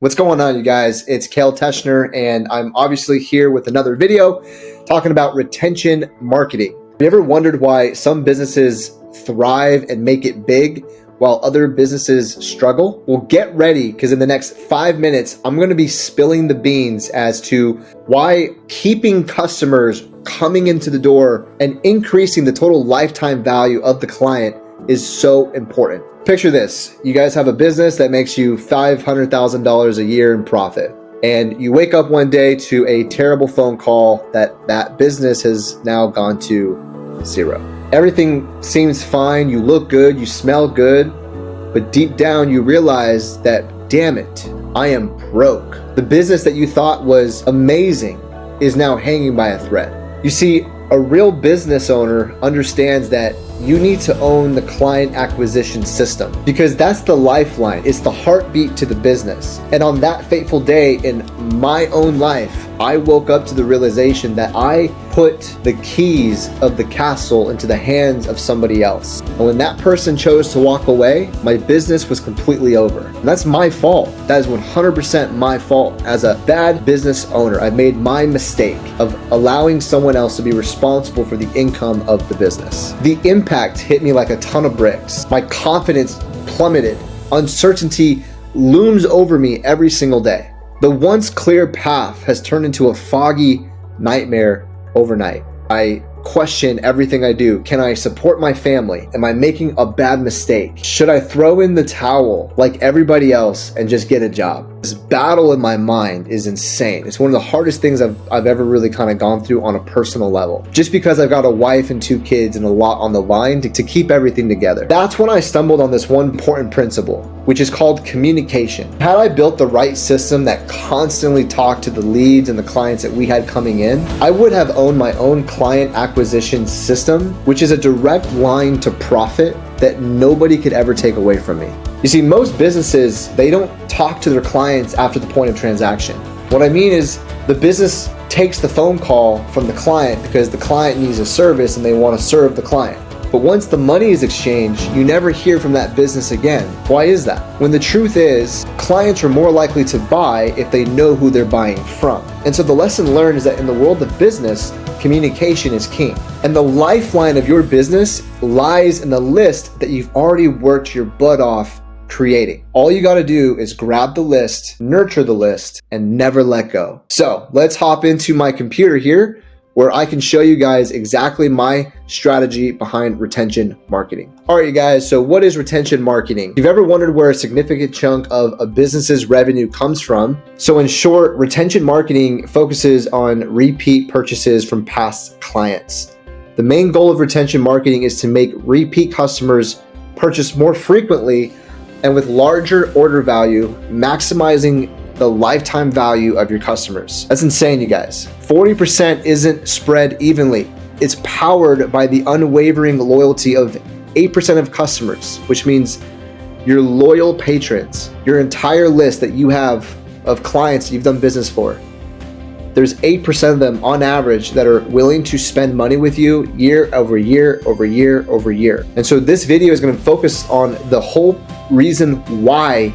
What's going on, you guys? It's Cale Teschner, and I'm obviously here with another video talking about retention marketing. Have you ever wondered why some businesses thrive and make it big while other businesses struggle? Well, get ready, because in the next 5 minutes, I'm going to be spilling the beans as to why keeping customers coming into the door and increasing the total lifetime value of the client is so important. Picture this. You guys have a business that makes you $500,000 a year in profit. And you wake up one day to a terrible phone call that business has now gone to zero. Everything seems fine. You look good. You smell good. But deep down, you realize that, damn it, I am broke. The business that you thought was amazing is now hanging by a thread. You see, a real business owner understands that you need to own the client acquisition system, because that's the lifeline. It's the heartbeat to the business. And on that fateful day in my own life, I woke up to the realization that I put the keys of the castle into the hands of somebody else. And when that person chose to walk away, my business was completely over. And that's my fault. That is 100% my fault. As a bad business owner, I made my mistake of allowing someone else to be responsible for the income of the business. The impact hit me like a ton of bricks. My confidence plummeted. Uncertainty looms over me every single day. The once clear path has turned into a foggy nightmare overnight. I question everything I do. Can I support my family? Am I making a bad mistake? Should I throw in the towel like everybody else and just get a job? This battle in my mind is insane. It's one of the hardest things I've ever really kind of gone through on a personal level. Just because I've got a wife and 2 kids and a lot on the line to keep everything together. That's when I stumbled on this one important principle, which is called communication. Had I built the right system that constantly talked to the leads and the clients that we had coming in, I would have owned my own client acquisition system, which is a direct line to profit that nobody could ever take away from me. You see, most businesses, they don't talk to their clients after the point of transaction. What I mean is the business takes the phone call from the client because the client needs a service and they want to serve the client. But once the money is exchanged, you never hear from that business again. Why is that? When the truth is, clients are more likely to buy if they know who they're buying from. And so the lesson learned is that in the world of business, communication is king. And the lifeline of your business lies in the list that you've already worked your butt off creating. All you got to do is grab the list, nurture the list, and never let go. So let's hop into my computer here, where I can show you guys exactly my strategy behind retention marketing. All right, you guys, so what is retention marketing? If you've ever wondered where a significant chunk of a business's revenue comes from, so in short, retention marketing focuses on repeat purchases from past clients. The main goal of retention marketing is to make repeat customers purchase more frequently and with larger order value, maximizing the lifetime value of your customers. That's insane, you guys. 40% isn't spread evenly. It's powered by the unwavering loyalty of 8% of customers, which means your loyal patrons, your entire list that you have of clients you've done business for. There's 8% of them on average that are willing to spend money with you year over year over year over year. And so this video is going to focus on the whole reason why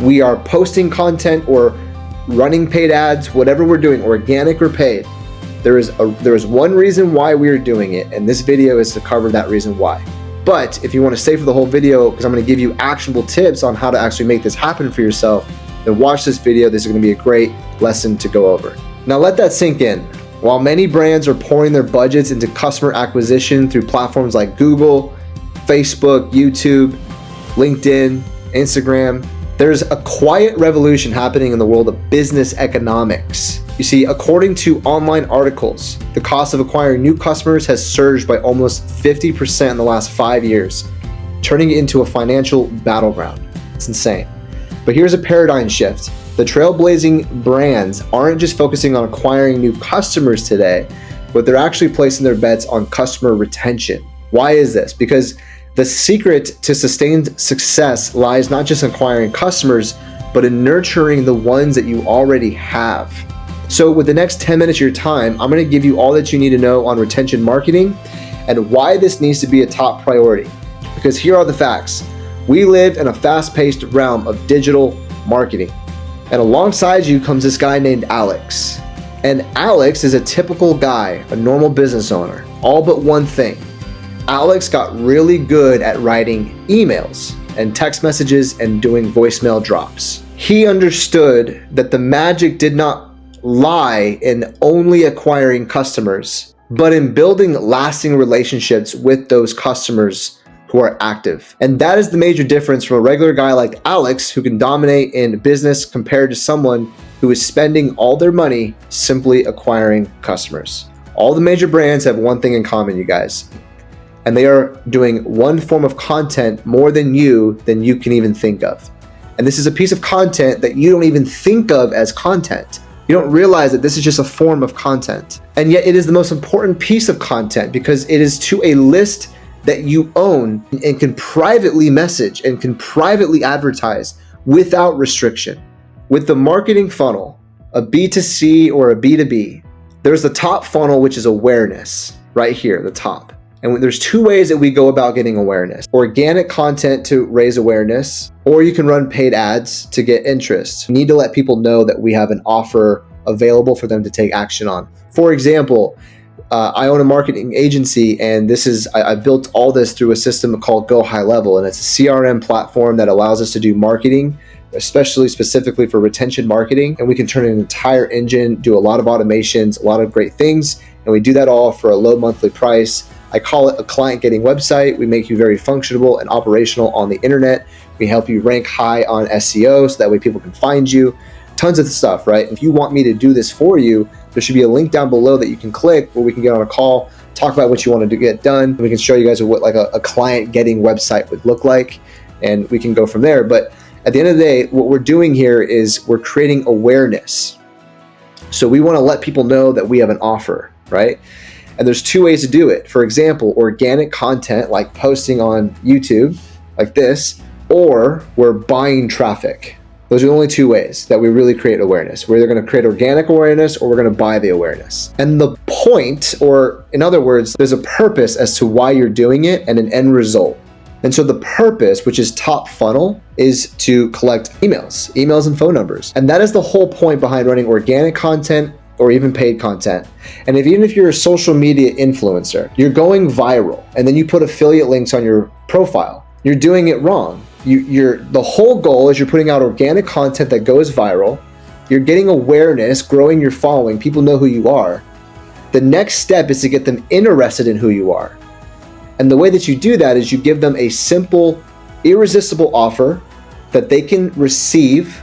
we are posting content or running paid ads, whatever we're doing, organic or paid. There is one reason why we are doing it, and this video is to cover that reason why. But if you want to stay for the whole video, because I'm going to give you actionable tips on how to actually make this happen for yourself, then watch this video. This is going to be a great lesson to go over. Now let that sink in. While many brands are pouring their budgets into customer acquisition through platforms like Google, Facebook, YouTube, LinkedIn, Instagram, there's a quiet revolution happening in the world of business economics. You see, according to online articles, the cost of acquiring new customers has surged by almost 50% in the last 5 years, turning it into a financial battleground. It's insane. But here's a paradigm shift. The trailblazing brands aren't just focusing on acquiring new customers today, but they're actually placing their bets on customer retention. Why is this? Because the secret to sustained success lies not just in acquiring customers, but in nurturing the ones that you already have. So with the next 10 minutes of your time, I'm going to give you all that you need to know on retention marketing and why this needs to be a top priority. Because here are the facts. We live in a fast-paced realm of digital marketing. And alongside you comes this guy named Alex. And Alex is a typical guy, a normal business owner, all but one thing. Alex got really good at writing emails and text messages and doing voicemail drops. He understood that the magic did not lie in only acquiring customers, but in building lasting relationships with those customers who are active. And that is the major difference from a regular guy like Alex, who can dominate in business, compared to someone who is spending all their money simply acquiring customers. All the major brands have one thing in common, you guys, and they are doing one form of content more than you can even think of. And this is a piece of content that you don't even think of as content. You don't realize that this is just a form of content. And yet it is the most important piece of content because it is to a list that you own and can privately message and can privately advertise without restriction. With the marketing funnel, a B2C or a B2B, there's the top funnel, which is awareness, right here, the top. And there's two ways that we go about getting awareness: organic content to raise awareness, or you can run paid ads to get interest. You need to let people know that we have an offer available for them to take action on. For example, I own a marketing agency, and I built all this through a system called GoHighLevel, and it's a CRM platform that allows us to do marketing, specifically for retention marketing, and we can turn an entire engine, do a lot of automations, a lot of great things, and we do that all for a low monthly price. I call it a client getting website. We make you very functional and operational on the internet. We help you rank high on SEO so that way people can find you. Tons of stuff, right? If you want me to do this for you, there should be a link down below that you can click where we can get on a call, talk about what you want to get done. We can show you guys what like a client getting website would look like, and we can go from there. But at the end of the day, what we're doing here is we're creating awareness. So we want to let people know that we have an offer, right? And there's two ways to do it. For example, organic content like posting on YouTube like this, or we're buying traffic. Those are the only two ways that we really create awareness. We're either going to create organic awareness or we're going to buy the awareness. And the point, or in other words, there's a purpose as to why you're doing it and an end result. And so the purpose, which is top funnel, is to collect emails and phone numbers. And that is the whole point behind running organic content or even paid content. And even if you're a social media influencer, you're going viral and then you put affiliate links on your profile, you're doing it wrong. The whole goal is you're putting out organic content that goes viral. You're getting awareness, growing your following. People know who you are. The next step is to get them interested in who you are. And the way that you do that is you give them a simple, irresistible offer that they can receive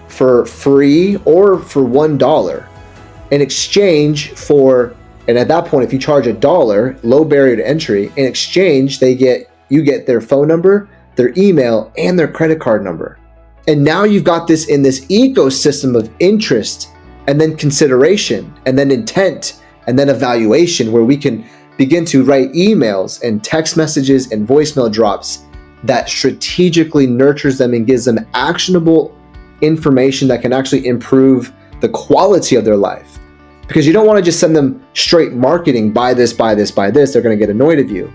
for free or for $1 in exchange for, and at that point, if you charge $1, low barrier to entry, in exchange, you get their phone number, their email, and their credit card number. And now you've got this in this ecosystem of interest, and then consideration, and then intent, and then evaluation, where we can begin to write emails and text messages and voicemail drops that strategically nurtures them and gives them actionable information that can actually improve the quality of their life. Because you don't want to just send them straight marketing, buy this, buy this, buy this. They're going to get annoyed of you.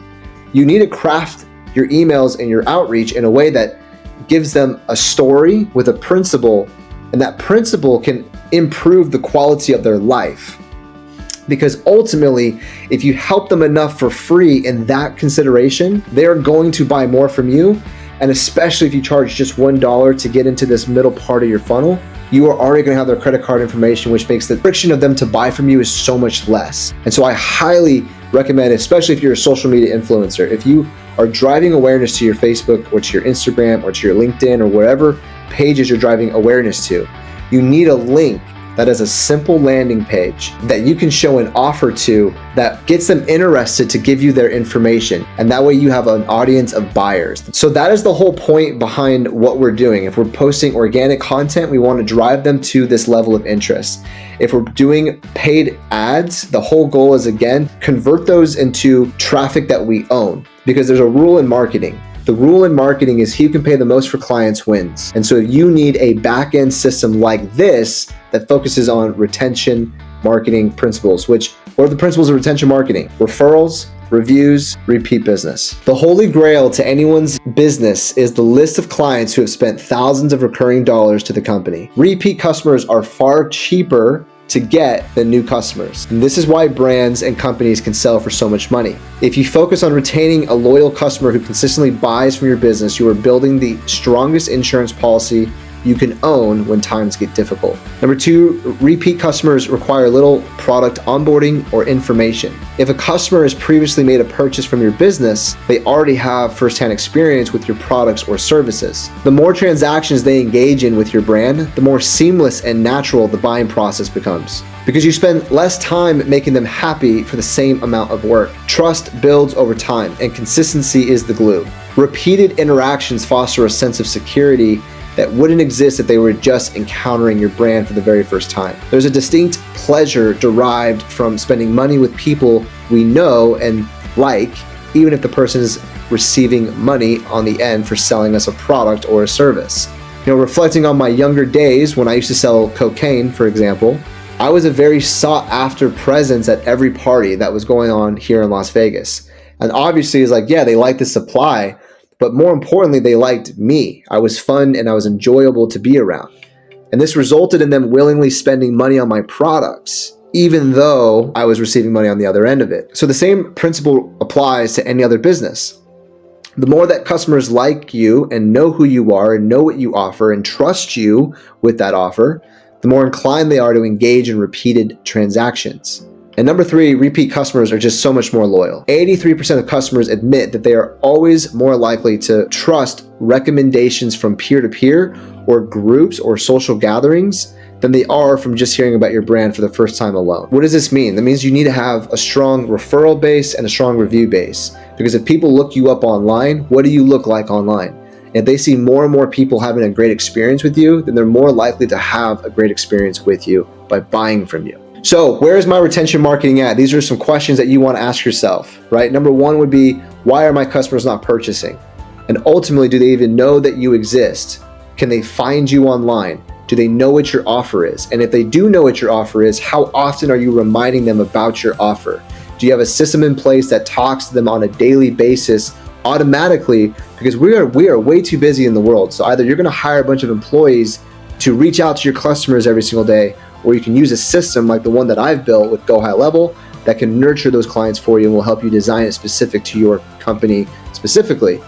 You need to craft your emails and your outreach in a way that gives them a story with a principle, and that principle can improve the quality of their life. Because ultimately, if you help them enough for free in that consideration, they're going to buy more from you. And especially if you charge just $1 to get into this middle part of your funnel, you are already going to have their credit card information, which makes the friction of them to buy from you is so much less. And so I highly recommend, especially if you're a social media influencer, if you are driving awareness to your Facebook or to your Instagram or to your LinkedIn or whatever pages you're driving awareness to, you need a link that is a simple landing page that you can show an offer to that gets them interested to give you their information. And that way you have an audience of buyers. So that is the whole point behind what we're doing. If we're posting organic content, we want to drive them to this level of interest. If we're doing paid ads, the whole goal is, again, convert those into traffic that we own. Because there's a rule in marketing. The rule in marketing is he who can pay the most for clients wins. And so you need a back-end system like this that focuses on retention marketing principles, or the principles of retention marketing: referrals, reviews, repeat business. The holy grail to anyone's business is the list of clients who have spent thousands of recurring dollars to the company. Repeat customers are far cheaper to get than new customers. And this is why brands and companies can sell for so much money. If you focus on retaining a loyal customer who consistently buys from your business, you are building the strongest insurance policy you can own when times get difficult. Number two, repeat customers require little product onboarding or information. If a customer has previously made a purchase from your business, they already have firsthand experience with your products or services. The more transactions they engage in with your brand, the more seamless and natural the buying process becomes, because you spend less time making them happy for the same amount of work. Trust builds over time, and consistency is the glue. Repeated interactions foster a sense of security that wouldn't exist if they were just encountering your brand for the very first time. There's a distinct pleasure derived from spending money with people we know and like, even if the person is receiving money on the end for selling us a product or a service. Reflecting on my younger days when I used to sell cocaine, for example, I was a very sought after presence at every party that was going on here in Las Vegas. And obviously it's like, yeah, they like the supply, but more importantly, they liked me. I was fun and I was enjoyable to be around. And this resulted in them willingly spending money on my products, even though I was receiving money on the other end of it. So the same principle applies to any other business. The more that customers like you and know who you are and know what you offer and trust you with that offer, the more inclined they are to engage in repeated transactions. And number three, repeat customers are just so much more loyal. 83% of customers admit that they are always more likely to trust recommendations from peer-to-peer or groups or social gatherings than they are from just hearing about your brand for the first time alone. What does this mean? That means you need to have a strong referral base and a strong review base. Because if people look you up online, what do you look like online? If they see more and more people having a great experience with you, then they're more likely to have a great experience with you by buying from you. So where is my retention marketing at? These are some questions that you want to ask yourself, right? Number one would be, why are my customers not purchasing? And ultimately, do they even know that you exist? Can they find you online? Do they know what your offer is? And if they do know what your offer is, how often are you reminding them about your offer? Do you have a system in place that talks to them on a daily basis automatically? Because we are way too busy in the world. So either you're going to hire a bunch of employees to reach out to your customers every single day, or you can use a system like the one that I've built with GoHighLevel that can nurture those clients for you and will help you design it specific to your company specifically.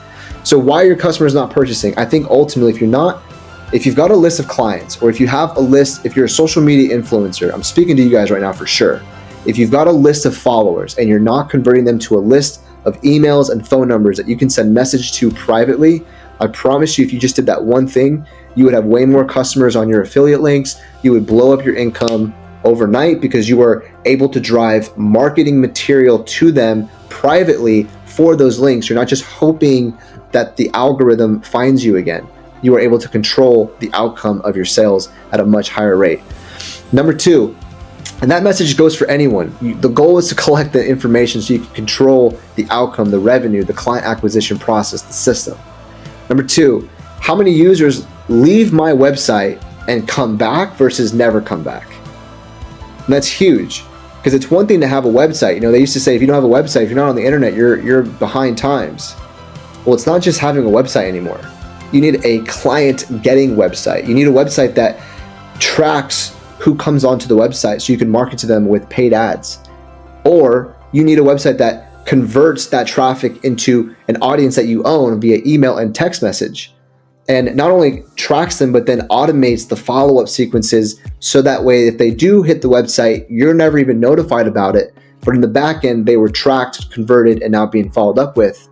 So why are your customers not purchasing? I think ultimately, if you've got a list of clients, or if you have a list, if you're a social media influencer, I'm speaking to you guys right now for sure. If you've got a list of followers and you're not converting them to a list of emails and phone numbers that you can send message to privately, I promise you, if you just did that one thing, you would have way more customers on your affiliate links. You would blow up your income overnight because you were able to drive marketing material to them privately for those links. You're not just hoping that the algorithm finds you again. You are able to control the outcome of your sales at a much higher rate. Number two, and that message goes for anyone. The goal is to collect the information so you can control the outcome, the revenue, the client acquisition process, the system. Number two, how many users leave my website and come back versus never come back? And that's huge, because it's one thing to have a website. They used to say, if you don't have a website, if you're not on the internet, you're behind times. Well, it's not just having a website anymore. You need a client getting website. You need a website that tracks who comes onto the website so you can market to them with paid ads. Or you need a website that converts that traffic into an audience that you own via email and text message. And not only tracks them, but then automates the follow-up sequences so that way if they do hit the website, you're never even notified about it. But in the back end, they were tracked, converted, and now being followed up with.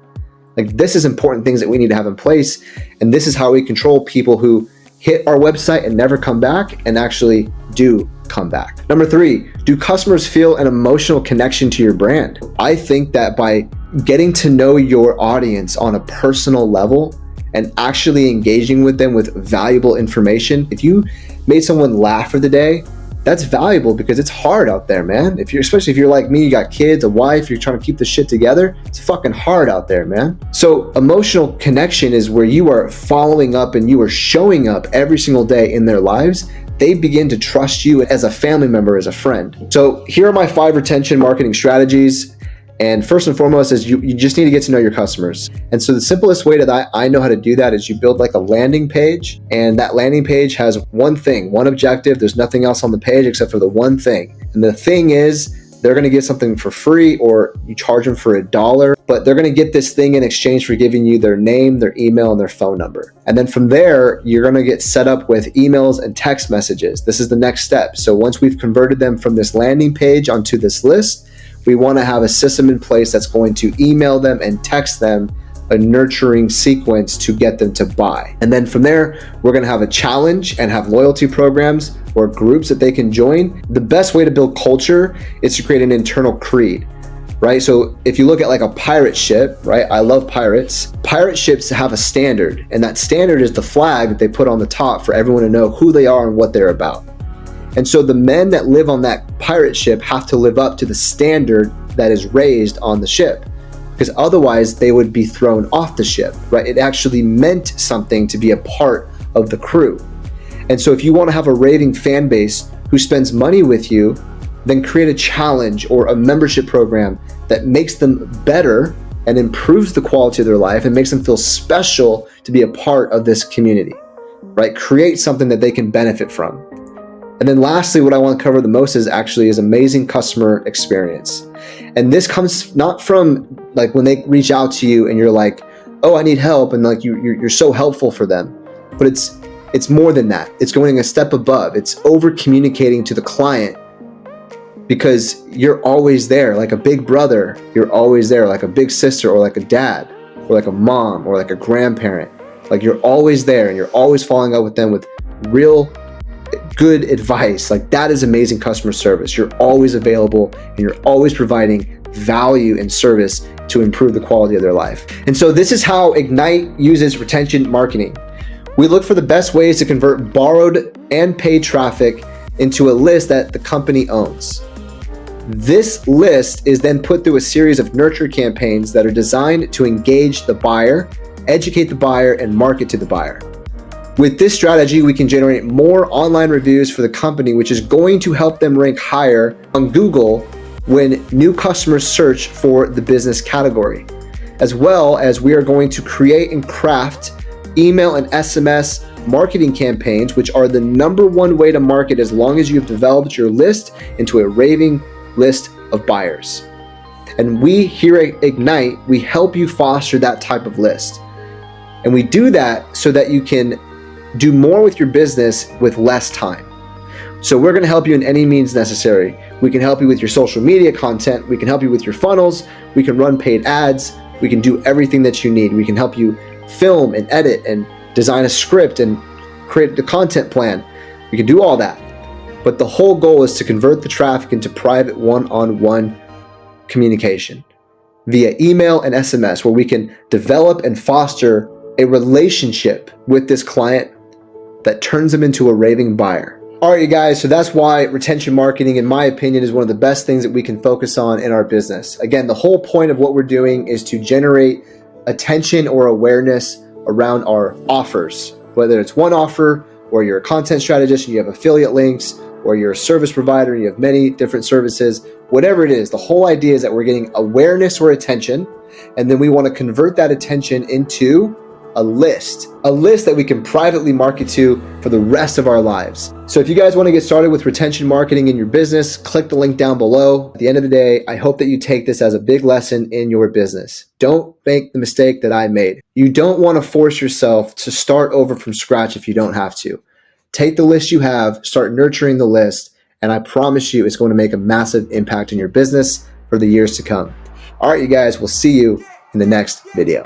Like, this is important things that we need to have in place. And this is how we control people who hit our website and never come back and actually do come back. Number three, do customers feel an emotional connection to your brand? I think that by getting to know your audience on a personal level and actually engaging with them with valuable information, if you made someone laugh for the day, that's valuable, because it's hard out there, man. Especially if you're like me, you got kids, a wife, you're trying to keep this shit together, it's fucking hard out there, man. So emotional connection is where you are following up and you are showing up every single day in their lives. They begin to trust you as a family member, as a friend. So here are my 5 retention marketing strategies. And first and foremost is you just need to get to know your customers. And so the simplest way that I know how to do that is you build like a landing page, and that landing page has one thing, one objective. There's nothing else on the page except for the one thing. And the thing is, they're going to get something for free, or you charge them for $1, but they're going to get this thing in exchange for giving you their name, their email, and their phone number. And then from there, you're going to get set up with emails and text messages. This is the next step. So once we've converted them from this landing page onto this list, we want to have a system in place that's going to email them and text them a nurturing sequence to get them to buy. And then from there, we're going to have a challenge and have loyalty programs or groups that they can join. The best way to build culture is to create an internal creed, right? So if you look at like a pirate ship, right? I love pirates. Pirate ships have a standard, and that standard is the flag that they put on the top for everyone to know who they are and what they're about. And so the men that live on that pirate ship have to live up to the standard that is raised on the ship, because otherwise they would be thrown off the ship, right? It actually meant something to be a part of the crew. And so if you want to have a raving fan base who spends money with you, then create a challenge or a membership program that makes them better and improves the quality of their life and makes them feel special to be a part of this community, right? Create something that they can benefit from. And then lastly, what I want to cover the most is amazing customer experience. And this comes not from like when they reach out to you and you're like, oh, I need help, and like you're so helpful for them. But it's more than that. It's going a step above. It's over communicating to the client, because you're always there like a big brother. You're always there like a big sister, or like a dad, or like a mom, or like a grandparent. Like you're always there, and you're always following up with them with real good advice. Like that is amazing customer service. You're always available, and you're always providing value and service to improve the quality of their life. And so this is how Ignite uses retention marketing. We look for the best ways to convert borrowed and paid traffic into a list that the company owns. This list is then put through a series of nurture campaigns that are designed to engage the buyer, educate the buyer, and market to the buyer. With this strategy, we can generate more online reviews for the company, which is going to help them rank higher on Google when new customers search for the business category. As well as we are going to create and craft email and SMS marketing campaigns, which are the #1 way to market as long as you've developed your list into a raving list of buyers. And we here at Ignite, we help you foster that type of list. And we do that so that you can do more with your business with less time. So we're going to help you in any means necessary. We can help you with your social media content. We can help you with your funnels. We can run paid ads. We can do everything that you need. We can help you film and edit and design a script and create the content plan. We can do all that. But the whole goal is to convert the traffic into private one-on-one communication via email and SMS, where we can develop and foster a relationship with this client that turns them into a raving buyer. All right, you guys, so that's why retention marketing, in my opinion, is one of the best things that we can focus on in our business. Again, the whole point of what we're doing is to generate attention or awareness around our offers, whether it's one offer, or you're a content strategist and you have affiliate links, or you're a service provider and you have many different services, whatever it is. The whole idea is that we're getting awareness or attention, and then we want to convert that attention into a list that we can privately market to for the rest of our lives. So if you guys want to get started with retention marketing in your business, click the link down below. At the end of the day, I hope that you take this as a big lesson in your business. Don't make the mistake that I made. You don't want to force yourself to start over from scratch if you don't have to. Take the list you have, start nurturing the list, and I promise you it's going to make a massive impact in your business for the years to come. All right, you guys, we'll see you in the next video.